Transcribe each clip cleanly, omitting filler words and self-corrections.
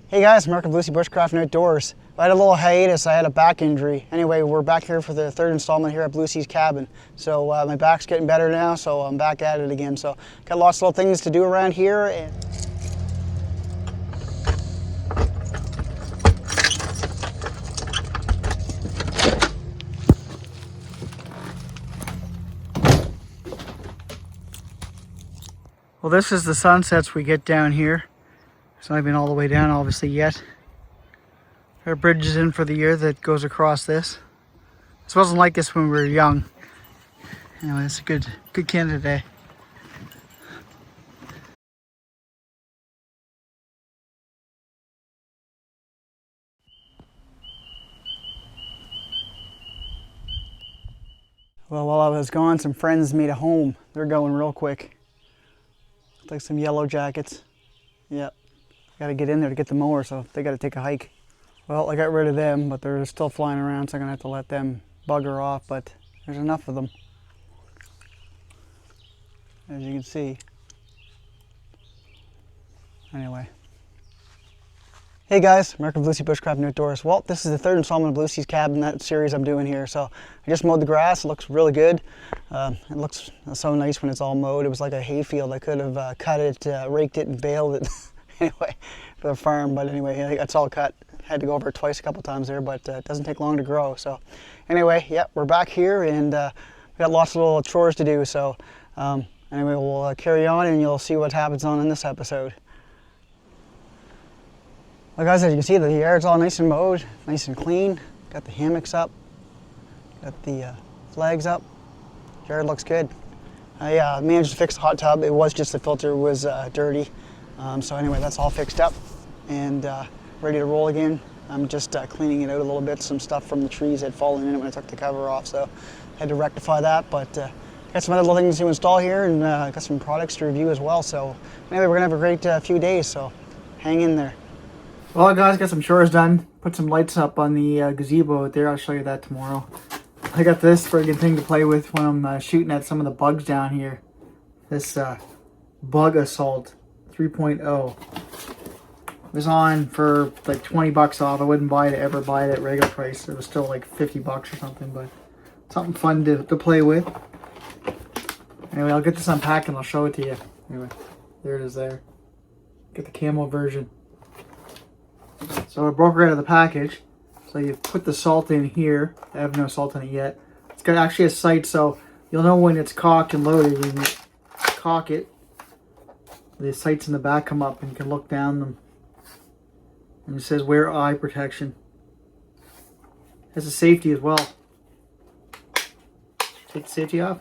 Hey guys, Mark of BlueSea'a Bushcraft and Outdoors. I had a little hiatus, I had a back injury. Anyway, we're back here for the third installment here at BlueSea's cabin. So my back's getting better now, so I'm back at it again. So got lots of little things to do around here. Well, this is the sunsets we get down here. It's not even all the way down, obviously, yet. Our bridge is in for the year that goes across this. This wasn't like this when we were young. Anyway, it's a good candidate day. Well, while I was gone, some friends made a home. They're going real quick. Like some yellow jackets. Yep. Gotta get in there to get the mower, so they gotta take a hike. Well, I got rid of them, but they're still flying around, so I'm gonna have to let them bugger off, but there's enough of them. As you can see. Anyway. Hey guys, Mark of BlueSea'a Bushcraft and Outdoors. Well, this is the third installment of BlueSea's cabin, that series I'm doing here. So I just mowed the grass. It looks really good. It looks so nice when it's all mowed. It was like a hayfield. I could have cut it, raked it, and baled it anyway for the farm. But anyway, it's all cut. Had to go over it twice a couple times there, but it doesn't take long to grow. So anyway, yeah, we're back here and we got lots of little chores to do. So anyway, we'll carry on and you'll see what happens on in this episode. Well guys, as you can see, the yard's all nice and mowed, nice and clean. Got the hammocks up, got the flags up. Yard looks good. I managed to fix the hot tub. It was just the filter was dirty. So anyway, that's all fixed up and ready to roll again. I'm just cleaning it out a little bit. Some stuff from the trees had fallen in it when I took the cover off, so I had to rectify that. But got some other little things to install here and got some products to review as well. So anyway, we're gonna have a great few days, so hang in there. Well guys, got some chores done. Put some lights up on the gazebo out there. I'll show you that tomorrow. I got this friggin' thing to play with when I'm shooting at some of the bugs down here. This Bug Assault 3.0. It was on for like 20 bucks off. I wouldn't ever buy it at regular price. It was still like 50 bucks or something, but something fun to play with. Anyway, I'll get this unpacked and I'll show it to you. Anyway, there it is there. Get the camo version. So I broke it out of the package. So you put the salt in here. I have no salt in it yet. It's got actually a sight, so you'll know when it's cocked and loaded. When you cock it, the sights in the back come up and you can look down them. And it says wear eye protection. It has a safety as well. Take the safety off.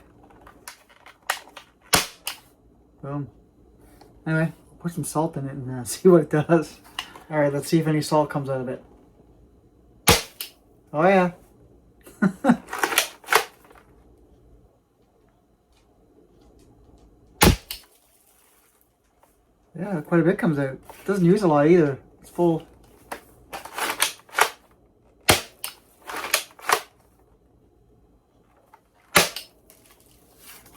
Boom. Anyway, put some salt in it and see what it does. Alright, let's see if any salt comes out of it. Oh yeah. Yeah, quite a bit comes out. It doesn't use a lot either. It's full.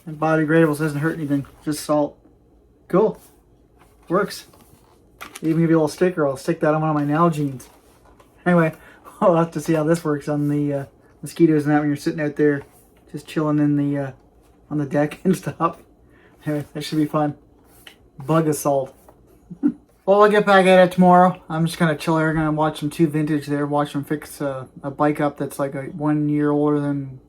And biodegradable doesn't hurt anything. Just salt. Cool. Works. Even give you a little sticker. I'll stick that on one of my Nalgene's. Anyway, we'll have to see how this works on the mosquitoes and that when you're sitting out there just chilling in the on the deck and stuff. Anyway, that should be fun. Bug Assault. Well, I'll get back at it tomorrow. I'm just gonna chill here. I'm gonna watch some 2 vintage there. Watch them fix a bike up that's like 1 year older than.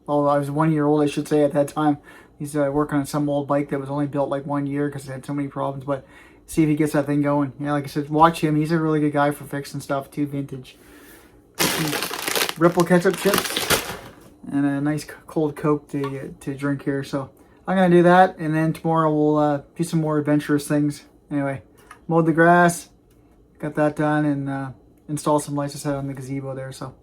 Well, I was 1 year old, I should say, at that time. He's working on some old bike that was only built like 1 year because it had so many problems. But see if he gets that thing going. Yeah, like I said, watch him. He's a really good guy for fixing stuff too, vintage. Some Ripple ketchup chips and a nice cold Coke to drink here. So I'm gonna do that, and then tomorrow we'll do some more adventurous things. Anyway, mowed the grass, got that done, and install some lights I said on the gazebo there. So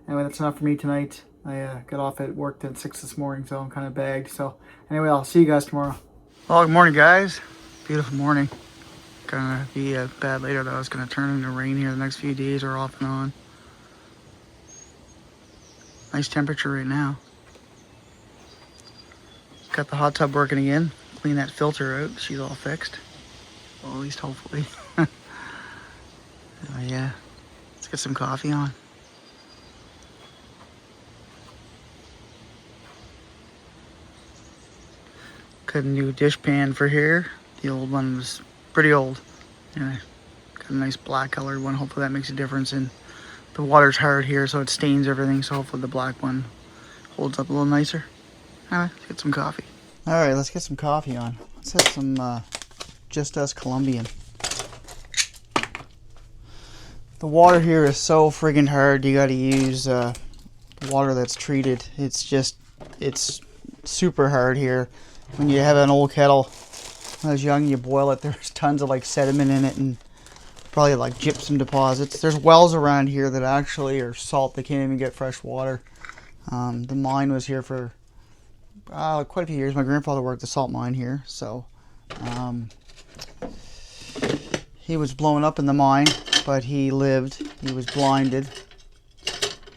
anyway, that's enough for me tonight. I got off at work at 6 this morning, so I'm kind of bagged. So anyway, I'll see you guys tomorrow. Well, good morning, guys. Beautiful morning. Gonna be bad later though. It's gonna turn into rain here the next few days or off and on. Nice temperature right now. Got the hot tub working again. Clean that filter out. She's all fixed. Well, at least hopefully. Oh yeah, let's get some coffee on. Got a new dish pan for here. The old one was pretty old. Anyway, got a nice black colored one. Hopefully that makes a difference. And the water's hard here, so it stains everything. So hopefully the black one holds up a little nicer. Alright, let's get some coffee. Alright, let's get some coffee on. Let's have some Just Us Colombian. The water here is so friggin' hard. You gotta use water that's treated. It's super hard here. When you have an old kettle, when I was young, you boil it, there's tons of like sediment in it and probably like gypsum deposits. There's wells around here that actually are salt. They can't even get fresh water. The mine was here for quite a few years. My grandfather worked the salt mine here, so he was blown up in the mine, but he lived. He was blinded.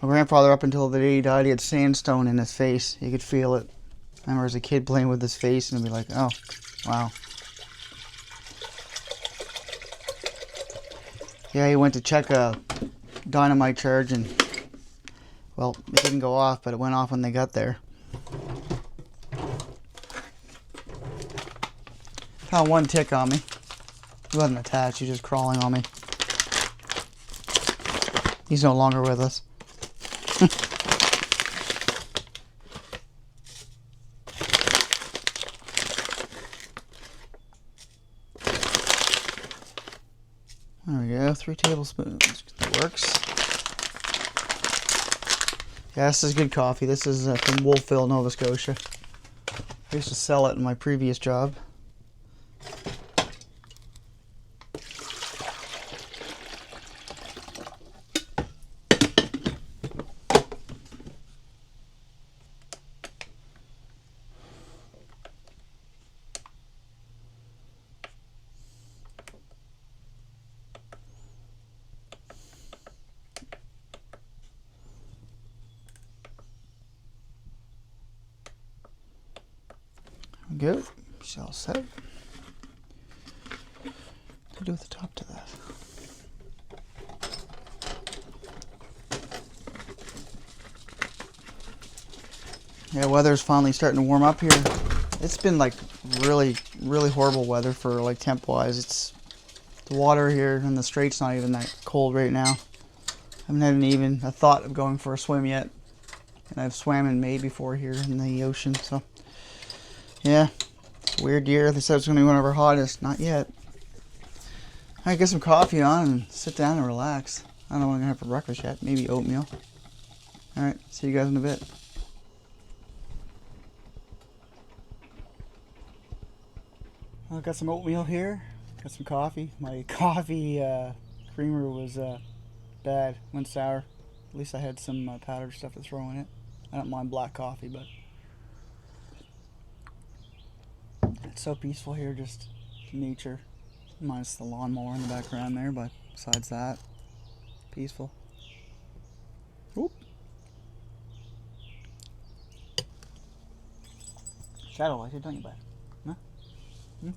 My grandfather, up until the day he died, he had sandstone in his face. You could feel it. I remember as a kid playing with his face and be like, oh, wow. Yeah, he went to check a dynamite charge and, well, it didn't go off, but it went off when they got there. Found one tick on me. He wasn't attached, he was just crawling on me. He's no longer with us. There we go, 3 tablespoons. That works. Yeah, this is good coffee. This is from Wolfville, Nova Scotia. I used to sell it in my previous job. Good. She's all set. What do I do with the top to that? Yeah, weather's finally starting to warm up here. It's been like really horrible weather for like temp wise. It's the water here in the strait's not even that cold right now. I haven't had even a thought of going for a swim yet. And I've swam in May before here in the ocean, so yeah, it's a weird year. They said it's going to be one of our hottest. Not yet. I get some coffee on and sit down and relax. I don't know what I'm going to have for breakfast yet. Maybe oatmeal. Alright, see you guys in a bit. I got some oatmeal here. Got some coffee. My coffee creamer was bad. Went sour. At least I had some powdered stuff to throw in it. I don't mind black coffee, but it's so peaceful here, just nature, minus the lawnmower in the background there, but besides that, peaceful. Oop. Shadow light, don't you, bud? Huh? Hmm?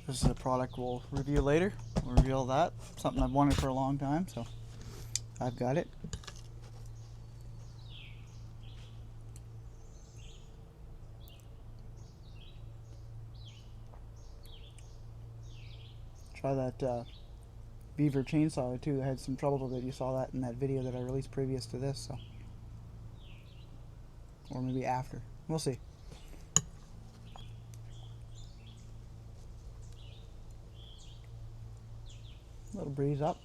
This is a product we'll review later. We'll reveal that. Something I've wanted for a long time, so I've got it. Try that beaver chainsaw too. I had some trouble with it. You saw that in that video that I released previous to this, so, or maybe after. We'll see. Little breeze up.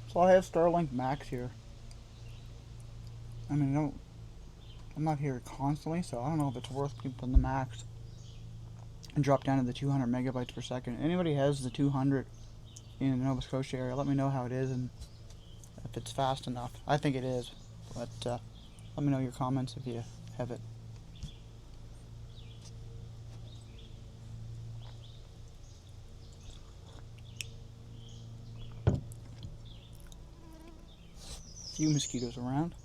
So I have Starlink Max here. I mean, I'm not here constantly, so I don't know if it's worth putting the Max and drop down to the 200 megabytes per second. Anybody has the 200 in the Nova Scotia area, let me know how it is and if it's fast enough. I think it is, but let me know your comments if you have it. few mosquitoes around.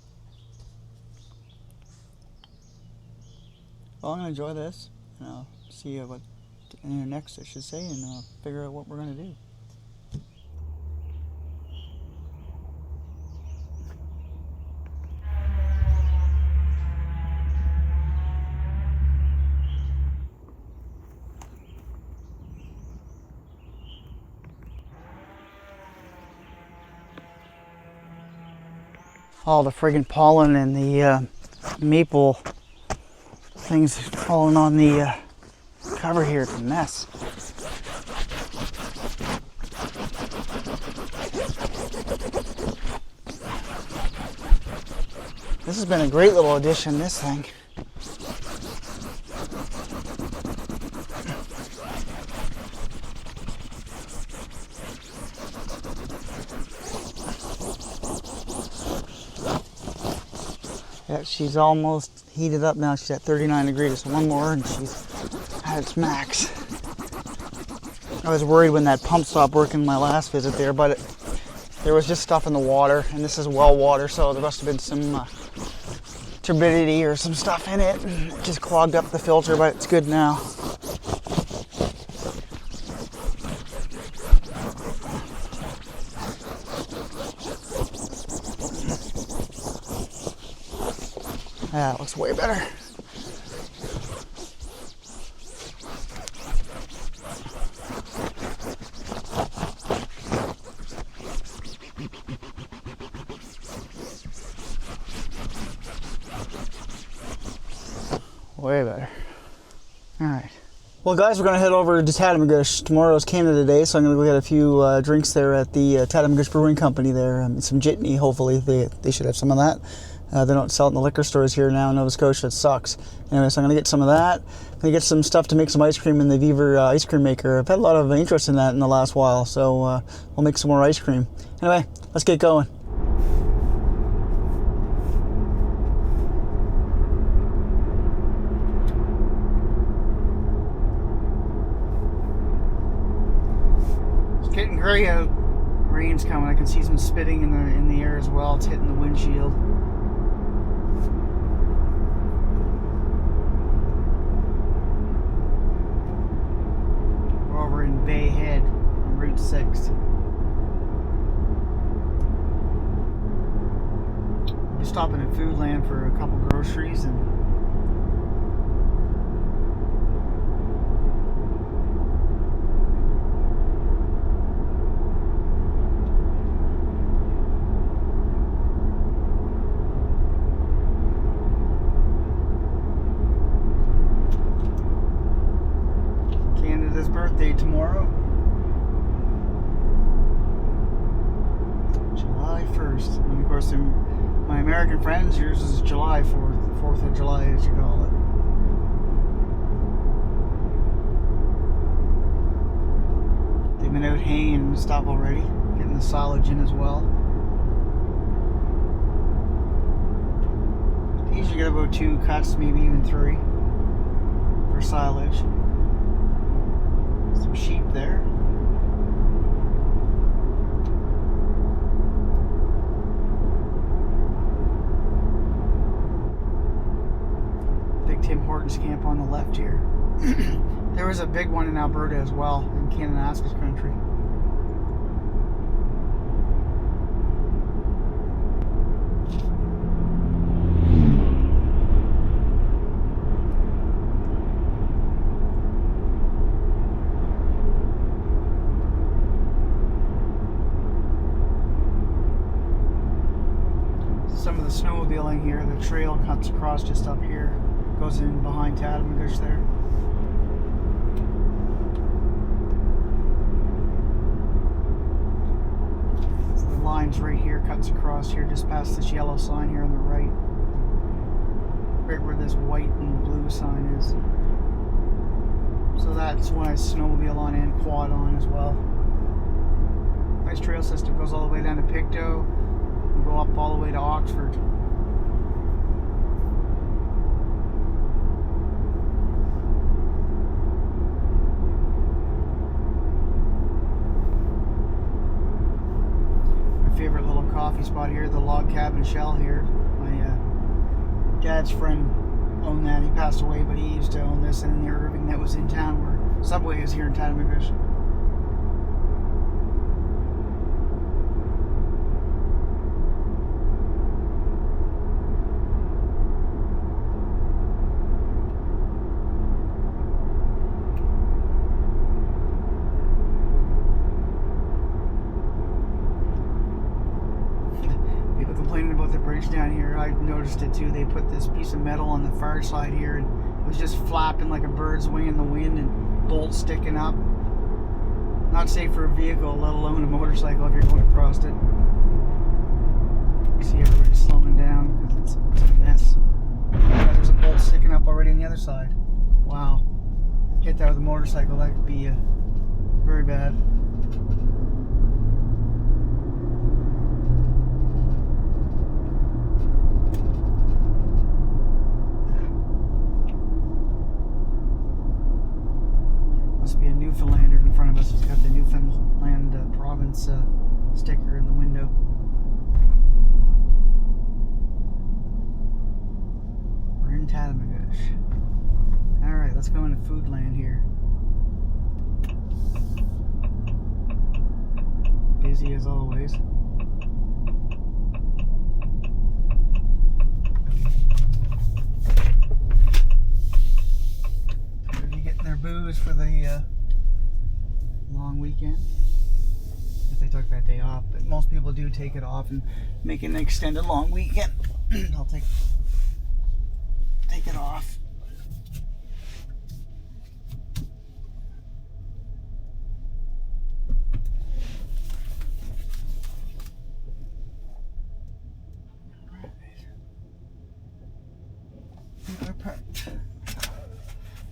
Well, I'm going to enjoy this, and I'll see what next, I should say, and figure out what we're going to do. All the friggin' pollen and the maple things falling on the cover here. It's a mess. This has been a great little addition, this thing. Yeah, she's almost heated up now. She's at 39 degrees. So one more and she's at its max. I was worried when that pump stopped working my last visit there, but there was just stuff in the water, and this is well water, so there must have been some turbidity or some stuff in it. It just clogged up the filter, but it's good now. Yeah, it looks way better. Way better. All right. Well, guys, we're going to head over to Tatamagouche. Tomorrow's Canada Day, so I'm going to go get a few drinks there at the Tatamagouche Brewing Company there. Some jitney, hopefully. They should have some of that. They don't sell it in the liquor stores here now in Nova Scotia. It sucks. Anyway, so I'm going to get some of that. I'm going to get some stuff to make some ice cream in the Beaver ice cream maker. I've had a lot of interest in that in the last while, so we'll make some more ice cream. Anyway, let's get going. It's getting gray out. Rain's coming. I can see some spitting in the air as well. It's hitting the windshield. Bay Head on Route 6. We're stopping at Foodland for a couple groceries and Canada's birthday tomorrow. July 1st. And of course, my American friends, yours is July 4th. 4th of July, as you call it. They've been out hanging and stuff already, getting the silage in as well. They usually get about 2 cuts, maybe even 3 for silage. Some sheep there. Big Tim Hortons camp on the left here. There was a big one in Alberta as well, in Kananaskis country. Some of the snowmobiling here, the trail cuts across just up here, goes in behind Tatamagouche there. So the lines right here cuts across here just past this yellow sign here on the right. Right where this white and blue sign is. So that's when I snowmobile on and quad on as well. Nice trail system, goes all the way down to Pictou. Go up all the way to Oxford. My favorite little coffee spot here, the Log Cabin Shell here. My dad's friend owned that. He passed away, but he used to own this in the Irving that was in town, where Subway is here in Tattamagush. Down here, I noticed it too. They put this piece of metal on the far side here, and it was just flapping like a bird's wing in the wind, and bolts sticking up. Not safe for a vehicle, let alone a motorcycle if you're going across it. You see everybody slowing down because it's a mess. There's a bolt sticking up already on the other side. Wow. Hit that with a motorcycle, that could be very bad. Must be a Newfoundlander in front of us. He's got the Newfoundland province sticker in the window. We're in Tattamagush. Alright, let's go into Foodland here. Busy as always. Their booze for the long weekend, if they took that day off, but most people do take it off and make an extended long weekend. I'll take it off.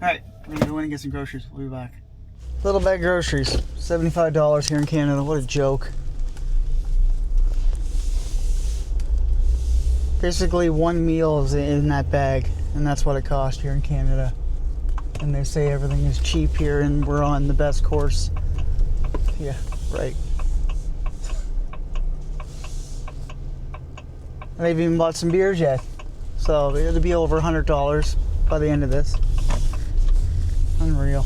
Alright, we're gonna go in and get some groceries. We'll be back. Little bag of groceries, $75 here in Canada. What a joke. Basically, one meal is in that bag, and that's what it cost here in Canada. And they say everything is cheap here, and we're on the best course. Yeah, right. And they've even bought some beers yet. So it'll be over $100 by the end of this. Unreal.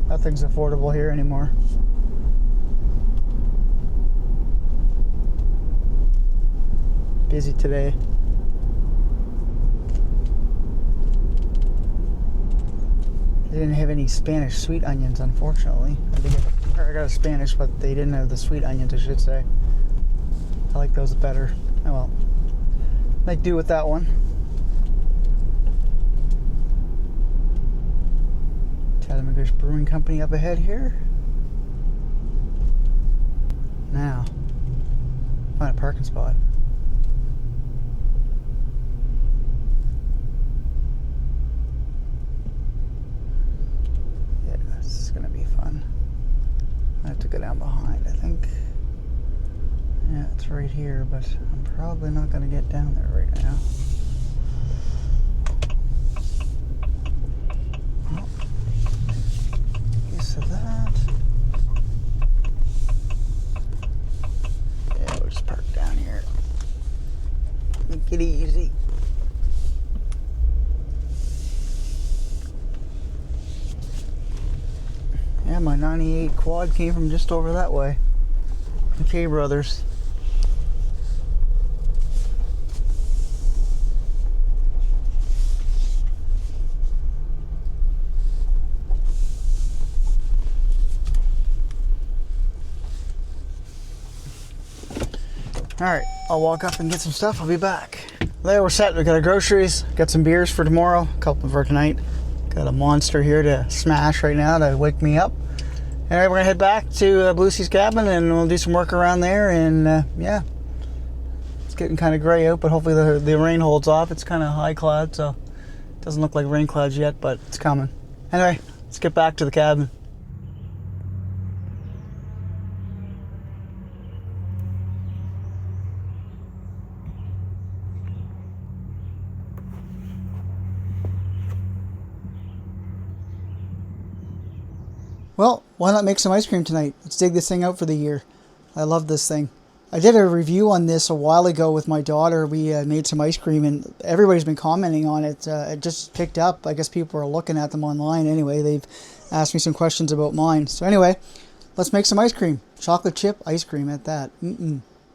Nothing's affordable here anymore. Busy today. They didn't have any Spanish sweet onions, unfortunately. I got a Spanish, but they didn't have the sweet onions, I should say. I like those better. Oh well. Make do with that one. Tattamagush Brewing Company up ahead here. Now, find a parking spot. Yeah, this is gonna be fun. I have to go down behind, I think. Yeah, it's right here, but I'm probably not going to get down there right now. Oh, piece of that. Yeah, we'll just park down here. Make it easy. Yeah, my 98 quad came from just over that way. Okay, brothers. Alright, I'll walk up and get some stuff. I'll be back. There, we're set. We got our groceries. Got some beers for tomorrow. A couple for tonight. Got a monster here to smash right now to wake me up. Alright, we're going to head back to BlueSea's cabin and we'll do some work around there. And yeah, it's getting kind of gray out, but hopefully the rain holds off. It's kind of high cloud, so it doesn't look like rain clouds yet, but it's coming. Anyway, let's get back to the cabin. Well, why not make some ice cream tonight? Let's dig this thing out for the year. I love this thing. I did a review on this a while ago with my daughter. We made some ice cream and everybody's been commenting on it. It just picked up. I guess people are looking at them online anyway. They've asked me some questions about mine. So anyway, let's make some ice cream. Chocolate chip ice cream at that.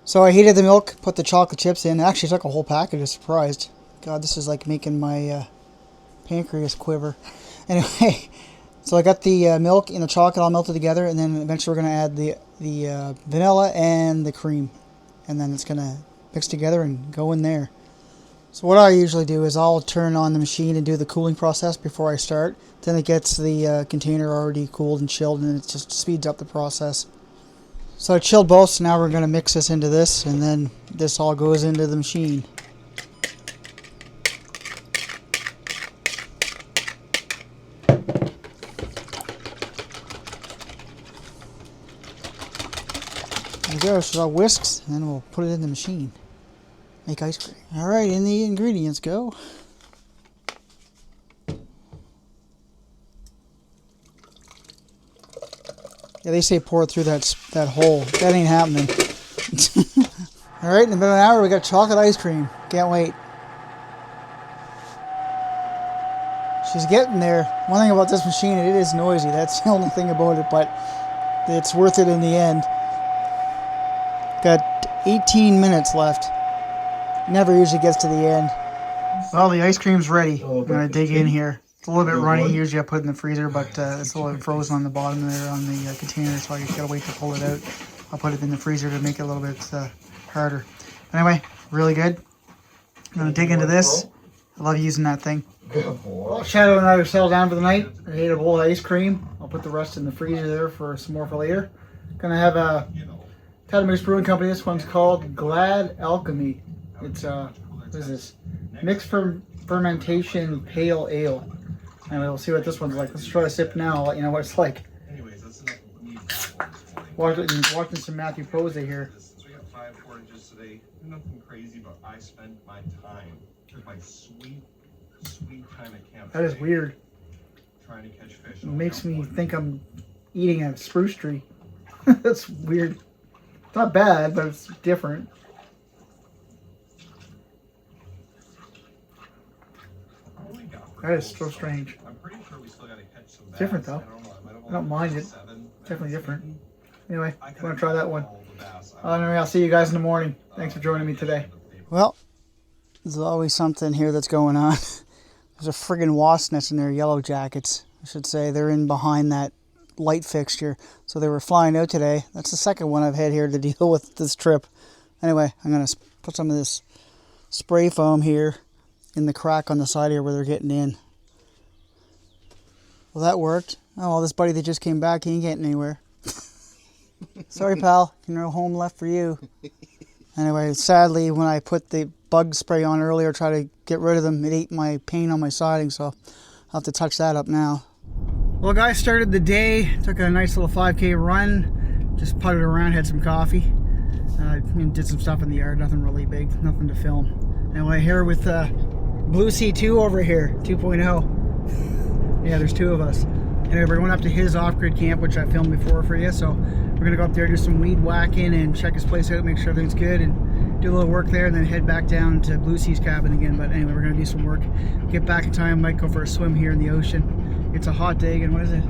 So I heated the milk, put the chocolate chips in. Actually took a whole package. I was surprised. God, this is like making my pancreas quiver. Anyway, so I got the milk and the chocolate all melted together, and then eventually we're going to add the vanilla and the cream. And then it's going to mix together and go in there. So what I usually do is I'll turn on the machine and do the cooling process before I start. Then it gets the container already cooled and chilled, and it just speeds up the process. So I chilled both, so now we're going to mix this into this, and then this all goes into the machine. There we go, so it all whisks, and then we'll put it in the machine. Make ice cream. Alright, in the ingredients go. Yeah, they say pour it through that hole. That ain't happening. Alright, in about an hour we got chocolate ice cream. Can't wait. She's getting there. One thing about this machine, it is noisy. That's the only thing about it, but it's worth it in the end. Got 18 minutes left. Never usually gets to the end. Well, the ice cream's ready. I'm going to dig in here. It's a little bit runny. Usually I put it in the freezer, but it's a little bit frozen on the bottom there on the container, so I just gotta wait to pull it out. I'll put it in the freezer to make it a little bit harder. Anyway, really good. I'm going to dig into this. I love using that thing. Well, Shadow and I are settled down for the night. I ate a bowl of ice cream. I'll put the rest in the freezer there for some more for later. Gonna have a Tatamix Brewing Company. This one's called Glad Alchemy. It's what is this? Mixed fermentation pale ale. Anyway, we'll see what this one's like. Let's try a sip now. I'll let you know what it's like. Anyways, that's enough of me. Watching some Matthew Posey here. So we got 5 portages today. Nothing crazy, but I spent my time, my sweet time at camp. That is weird. Trying to catch fish. It makes me think I'm eating a spruce tree. That's weird. It's not bad, but it's different. That is so strange. I'm pretty sure we still gotta catch some bass. Different though. I don't mind it. Definitely different. Anyway, I'm gonna try that one. Anyway, I'll see you guys in the morning. Thanks for joining me today. Well, there's always something here that's going on. There's a friggin' wasp nest in their yellow jackets. I should say they're in behind that light fixture. So they were flying out today. That's the second one I've had here to deal with this trip. Anyway, I'm gonna put some of this spray foam here in the crack on the side here where they're getting in. Well, that worked. Oh, well, this buddy that just came back, he ain't getting anywhere. Sorry, pal. No home left for you. Anyway, sadly, when I put the bug spray on earlier, try to get rid of them, it ate my paint on my siding, so I'll have to touch that up now. Well, guys, started the day. Took a nice little 5K run. Just putted around, had some coffee. Did some stuff in the yard. Nothing really big. Nothing to film. Anyway, here with BlueSea'a 2 over here, 2.0. Yeah, there's 2 of us. Anyway, we're going up to his off-grid camp, which I filmed before for you. So we're going to go up there, do some weed whacking and check his place out, make sure everything's good, and do a little work there, and then head back down to BlueSea'a's cabin again. But anyway, we're going to do some work. Get back in time, might go for a swim here in the ocean. It's a hot day, and what is it?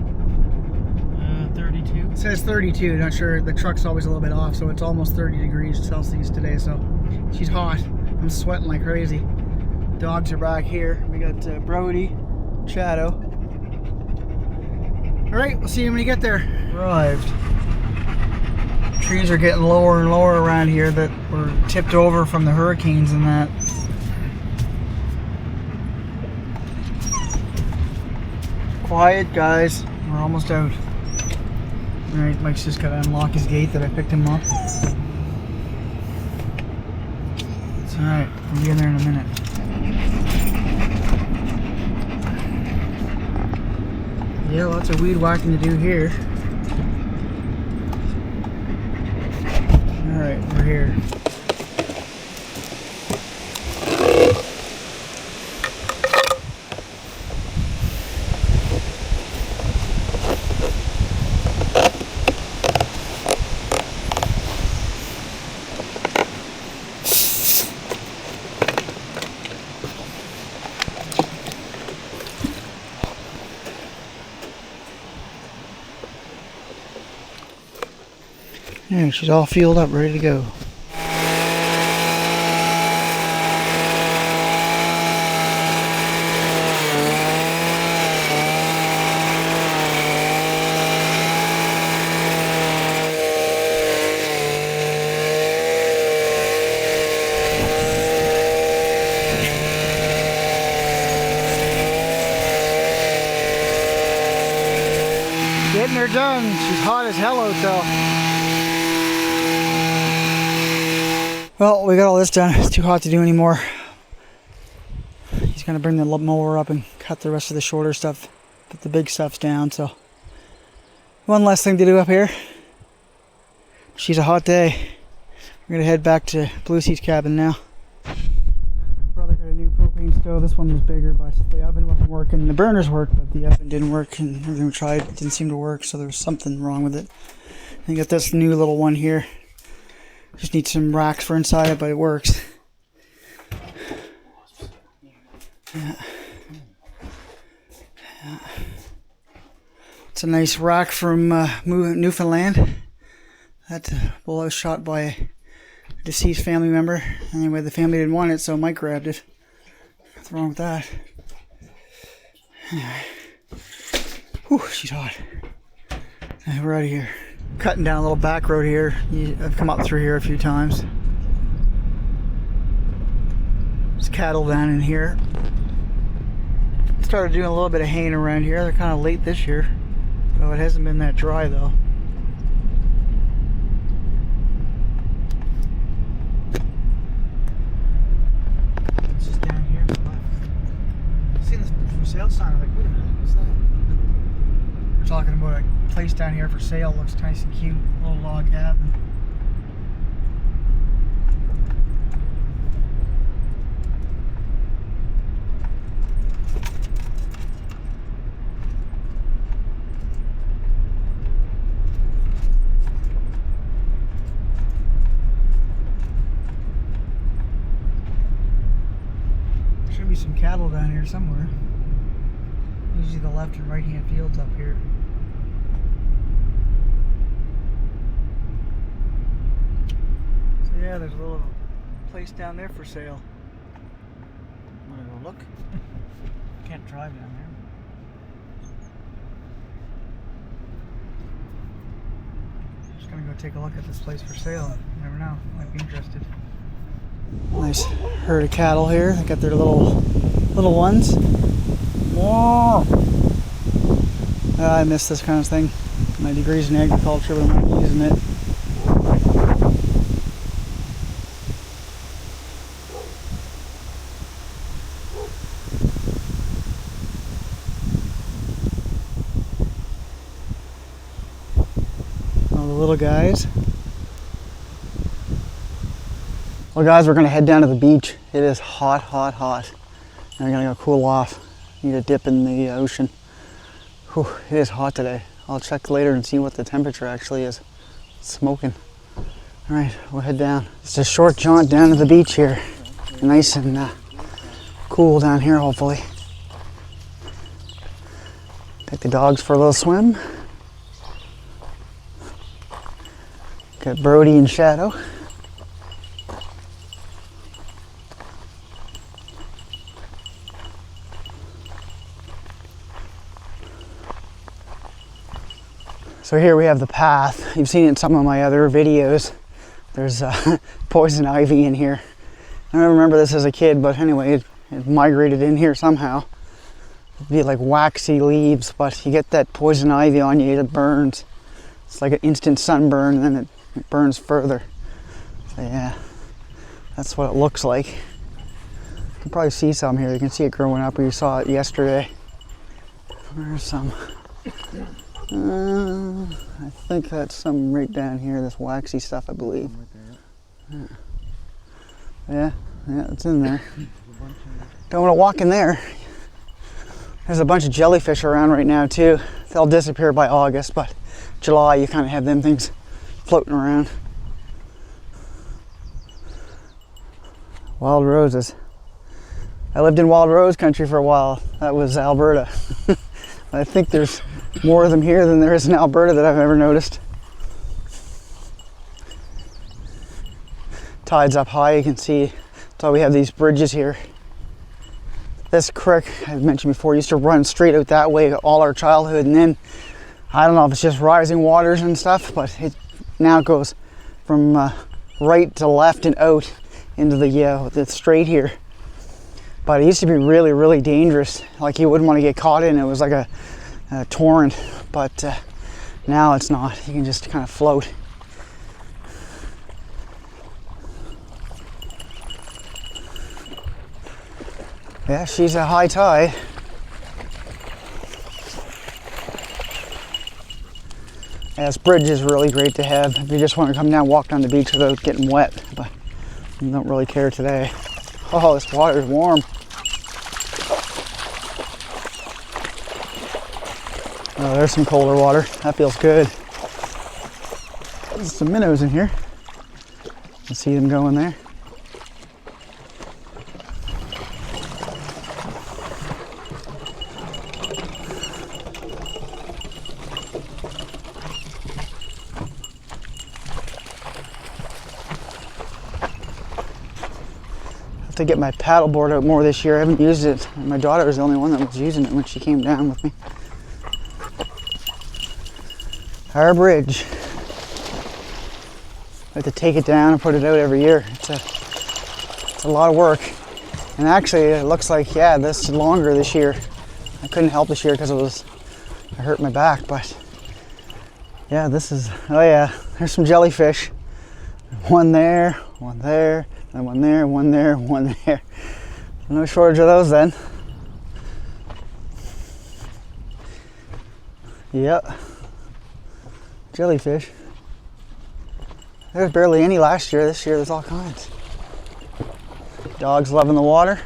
32. It says 32. Not sure. The truck's always a little bit off, so it's almost 30 degrees Celsius today. So she's hot. I'm sweating like crazy. Dogs are back here. We got Brody, Shadow. Alright, we'll see you when you get there. Arrived. Trees are getting lower and lower around here that were tipped over from the hurricanes and that. Quiet, guys. We're almost out. Alright, Mike's just got to unlock his gate that I picked him up. It's alright. We'll be in there in a minute. Yeah, lots of weed whacking to do here. Alright, we're here. Yeah, she's all fueled up, ready to go. Getting her done. She's hot as hell out though. Well, we got all this done. It's too hot to do anymore. He's gonna bring the mower up and cut the rest of the shorter stuff. Put the big stuffs down, so. One last thing to do up here. She's a hot day. We're gonna head back to BlueSea'a's cabin now. Brother got a new propane stove. This one was bigger, but the oven wasn't working. The burners worked, but the oven didn't work, and everything we tried didn't seem to work, so there was something wrong with it. I got this new little one here. Just need some racks for inside it, but it works. Yeah. Yeah. It's a nice rack from Newfoundland. That bullet was shot by a deceased family member. Anyway, the family didn't want it, so Mike grabbed it. What's wrong with that? Anyway. Whew, she's hot. We're out of here. Cutting down a little back road here. I've come up through here a few times. There's cattle down in here. Started doing a little bit of haying around here. They're kind of late this year. Oh, it hasn't been that dry though. It's just down here on the left. I've seen this for sale sign. I'm like, wait a minute, what's that? We're talking about a place down here for sale. Looks nice and cute. Little log cabin. Should be some cattle down here somewhere. Usually the left and right hand fields up here. So yeah, there's a little place down there for sale. Wanna go look? Can't drive down there. Just gonna go take a look at this place for sale. You never know, might be interested. Nice herd of cattle here. They got their little ones. Whoa! I miss this kind of thing. My degree's in agriculture, but I'm not using it. All the little guys. Well guys, we're gonna head down to the beach. It is hot, hot, hot. And we're gonna go cool off. Need a dip in the ocean. Whew, it is hot today. I'll check later and see what the temperature actually is. It's smoking. All right, we'll head down. It's a short jaunt down to the beach here. Nice and cool down here, hopefully. Take the dogs for a little swim. Got Brody and Shadow. So here we have the path. You've seen it in some of my other videos. There's poison ivy in here. I don't remember this as a kid, but anyway, it migrated in here somehow. It'd be like waxy leaves, but you get that poison ivy on you, it burns. It's like an instant sunburn, and then it burns further. So yeah, that's what it looks like. You can probably see some here. You can see it growing up, or you saw it yesterday. There's some. I think that's some right down here, this waxy stuff, I believe. Yeah, it's in there. Don't want to walk in there. There's a bunch of jellyfish around right now too. They'll disappear by August, but July you kind of have them things floating around. Wild roses. I lived in wild rose country for a while. That was Alberta. I think there's more of them here than there is in Alberta that I've ever noticed. Tide's up high, you can see. That's why we have these bridges here. This creek, I mentioned before, used to run straight out that way all our childhood, and then I don't know if it's just rising waters and stuff, but it now goes from right to left and out into the strait here. But it used to be really, really dangerous. Like you wouldn't want to get caught in. It was like a torrent, but now it's not. You can just kind of float. Yeah, she's a high tide. Yeah, this bridge is really great to have if you just want to come down, walk down the beach without getting wet, but you don't really care today. Oh, this water is warm. Oh, there's some colder water. That feels good. There's some minnows in here. You see them going there. To get my paddleboard out more this year. I haven't used it. My daughter was the only one that was using it when she came down with me. Our bridge. I have to take it down and put it out every year. It's a lot of work. And actually it looks like, yeah, this is longer this year. I couldn't help this year because I hurt my back, but yeah, this is, oh yeah, there's some jellyfish. One there, and one there, one there, one there. No shortage of those then. Yep. Jellyfish. There's barely any last year. This year there's all kinds. Dogs loving the water.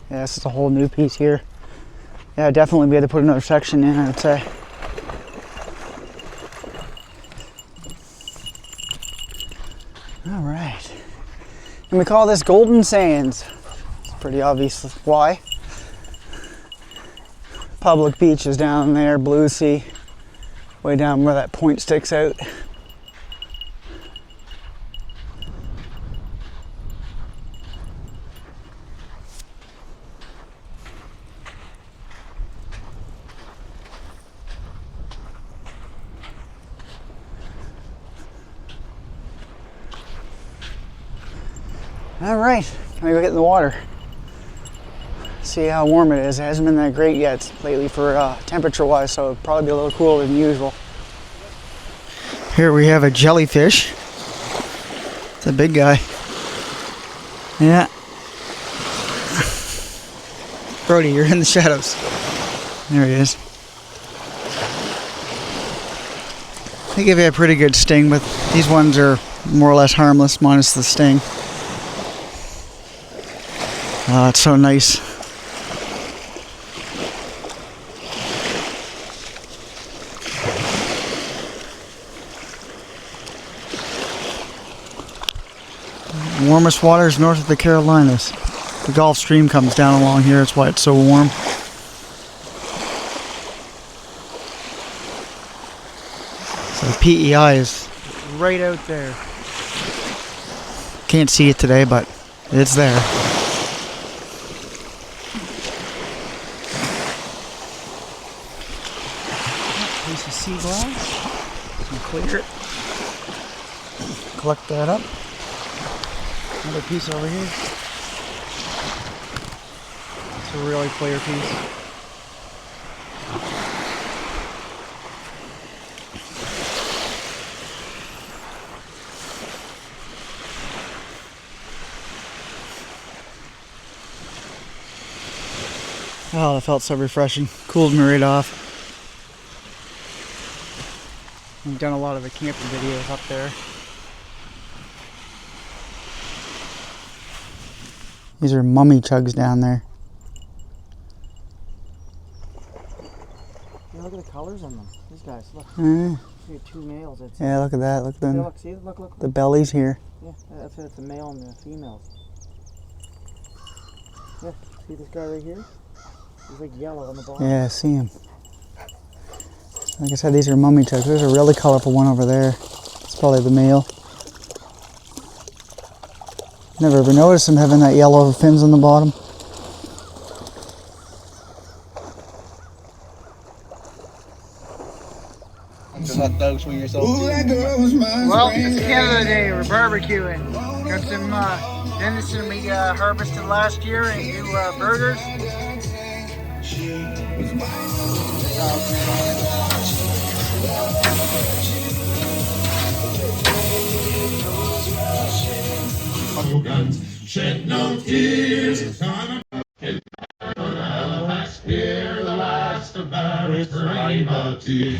Yeah, this is a whole new piece here. Yeah, definitely we had to put another section in, I would say. All right. And we call this Golden Sands. It's pretty obvious why. Public beach is down there, BlueSea'a, way down where that point sticks out. All right, can I go get in the water? See how warm it is. It hasn't been that great yet lately for temperature wise, so it'll probably be a little cooler than usual. Here we have a jellyfish. It's a big guy. Yeah. Brody, you're in the shadows. There he is. They give you a pretty good sting, but these ones are more or less harmless, minus the sting. Oh, it's so nice. Warmest waters north of the Carolinas. The Gulf Stream comes down along here, that's why it's so warm. So the PEI is right out there. Can't see it today, but it's there. Piece of sea glass. Some clear. Collect that up. Another piece over here. It's a really clear piece. Oh, that felt so refreshing. Cooled me right off. We've done a lot of the camping videos up there. These are mummy chugs down there. Yeah, look at the colors on them. These guys, look. See two males. Yeah, look at that. Look at them. Yeah, look, see, look. The bellies here. Yeah, that's a male and the females. Yeah, see this guy right here? He's like yellow on the bottom. Yeah, I see him. Like I said, these are mummy chicks. There's a really colorful one over there. It's probably the male. Never ever noticed them having that yellow fins on the bottom. Hot dogs for yourself. Well, it's Canada Day. We're barbecuing. Got some venison we harvested last year and do burgers. Shed no tears. Hear the last of Barrett's rainbow tears.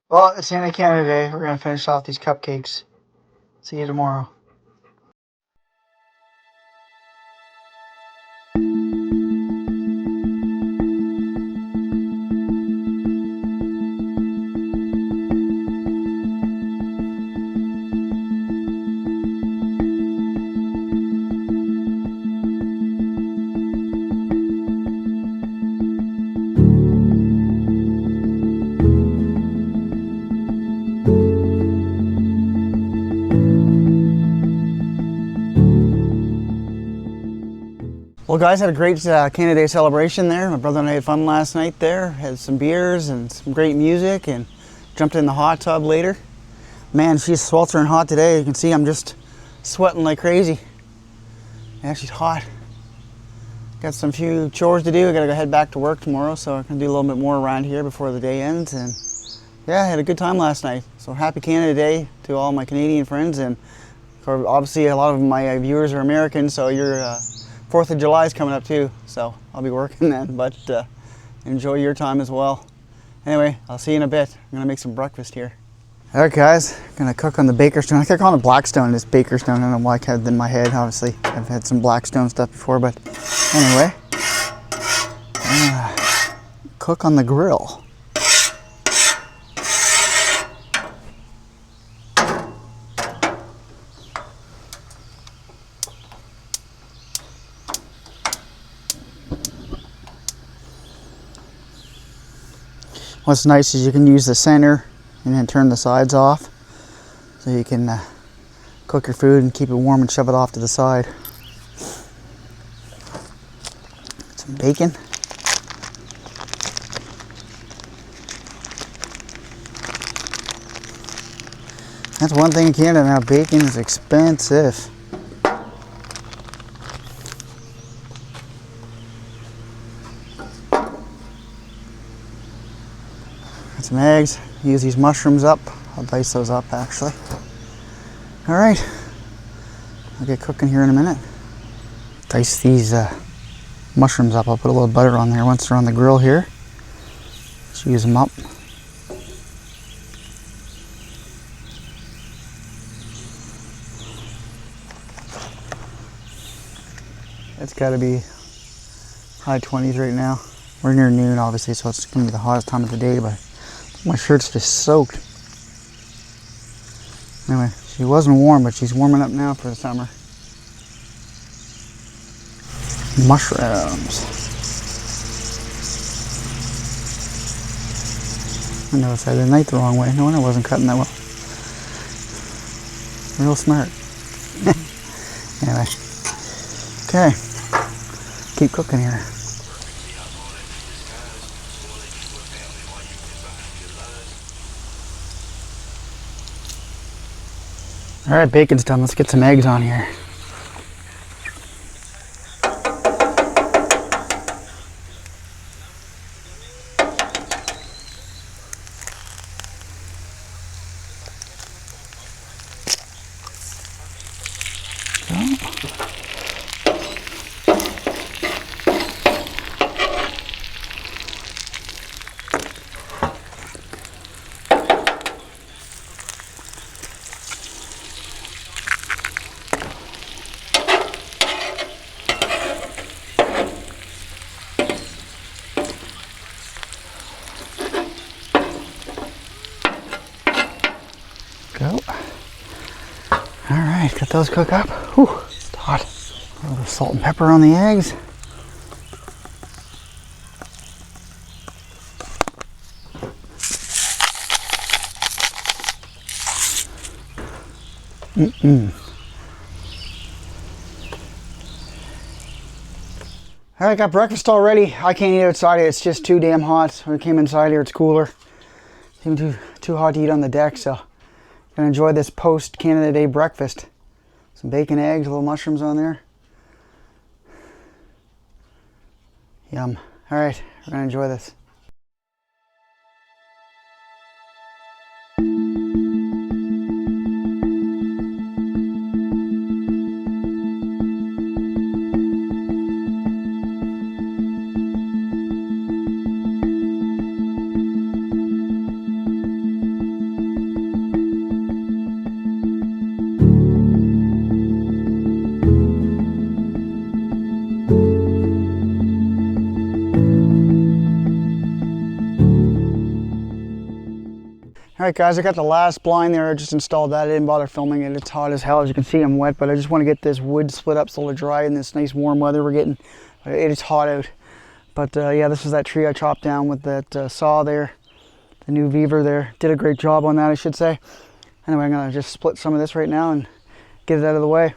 Well, it's the end of Canada Day. We're going to finish off these cupcakes. See you tomorrow. Well, guys, had a great Canada Day celebration there. My brother and I had fun last night there. Had some beers and some great music and jumped in the hot tub later. Man, she's sweltering hot today. You can see I'm just sweating like crazy. Yeah, she's hot. Got some few chores to do. I gotta go head back to work tomorrow, so I can do a little bit more around here before the day ends. And yeah, I had a good time last night. So happy Canada Day to all my Canadian friends. And obviously a lot of my viewers are American, so your 4th of July is coming up too, so I'll be working then, but enjoy your time as well. Anyway, I'll see you in a bit. I'm gonna make some breakfast here. All right, guys, gonna cook on the baker stone. I kept calling it blackstone, it's baker stone. I don't know why I had it in my head. Obviously, I've had some blackstone stuff before, but anyway, cook on the grill. What's nice is you can use the center and then turn the sides off, so you can cook your food and keep it warm and shove it off to the side. Some bacon. That's one thing in Canada now, bacon is expensive. Some eggs, use these mushrooms up. I'll dice those up actually. All right, I'll get cooking here in a minute. Dice these mushrooms up. I'll put a little butter on there once they're on the grill here. Just use them up. It's got to be high 20s right now. We're near noon obviously, so it's going to be the hottest time of the day, but my shirt's just soaked. Anyway, she wasn't warm, but she's warming up now for the summer. Mushrooms. I noticed I had the knife the wrong way. No wonder I wasn't cutting that well. Real smart. Anyway. Okay. Keep cooking here. All right, bacon's done. Let's get some eggs on here. Alright, got those cook up. Whew, it's hot. A little salt and pepper on the eggs. Alright, got breakfast already. I can't eat outside. It's just too damn hot. When I came inside here, it's cooler. It's even too hot to eat on the deck, so gonna enjoy this post Canada Day breakfast. Some bacon, eggs, little mushrooms on there. Yum. Alright, we're gonna enjoy this. Alright guys, I got the last blind there. I just installed that. I didn't bother filming it. It's hot as hell. As you can see, I'm wet, but I just want to get this wood split up so it'll dry in this nice warm weather we're getting. It is hot out. But yeah, this is that tree I chopped down with that saw there. The new Weaver there. Did a great job on that, I should say. Anyway, I'm going to just split some of this right now and get it out of the way.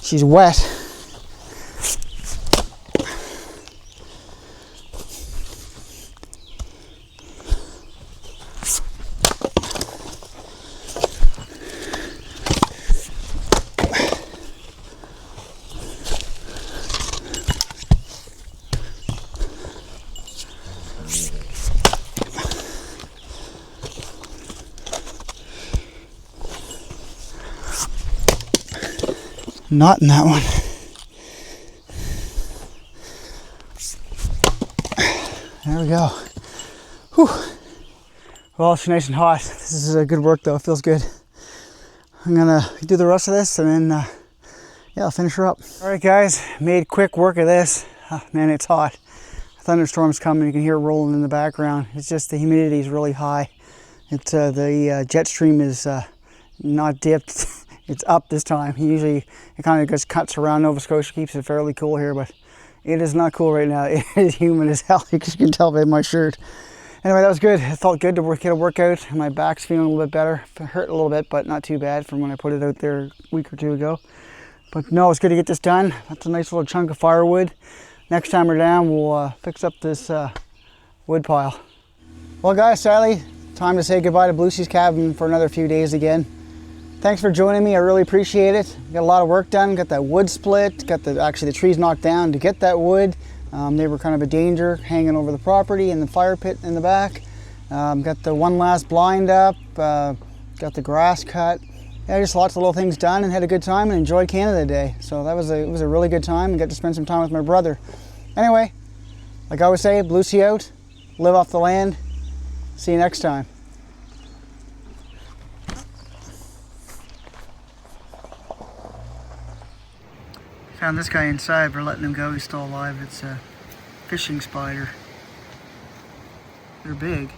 She's wet. Not in that one. There we go. Whew. Well, it's nice and hot. This is a good work though. It feels good. I'm gonna do the rest of this and then yeah, I'll finish her up. All right guys, made quick work of this. Oh, man, it's hot. Thunderstorm's coming. You can hear it rolling in the background. It's just the humidity is really high. It's the jet stream is not dipped. It's up this time. Usually it kind of just cuts around Nova Scotia, keeps it fairly cool here, but it is not cool right now. It is humid as hell. You can tell by my shirt. Anyway, that was good. It felt good to get a workout. My back's feeling a little bit better. It hurt a little bit, but not too bad from when I put it out there a week or two ago. But no, it's good to get this done. That's a nice little chunk of firewood. Next time we're down, we'll fix up this wood pile. Well guys, sadly, time to say goodbye to BlueSea's cabin for another few days again. Thanks for joining me. I really appreciate it. Got a lot of work done. Got that wood split. Got actually the trees knocked down to get that wood. They were kind of a danger hanging over the property and the fire pit in the back. Got the one last blind up. Got the grass cut. Yeah, just lots of little things done and had a good time and enjoyed Canada Day. So that was it was a really good time and got to spend some time with my brother. Anyway, like I always say, BlueSea'a out. Live off the land. See you next time. Found this guy inside. We're letting him go. He's still alive. It's a fishing spider. They're big.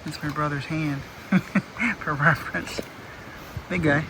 That's my brother's hand for reference. Big guy.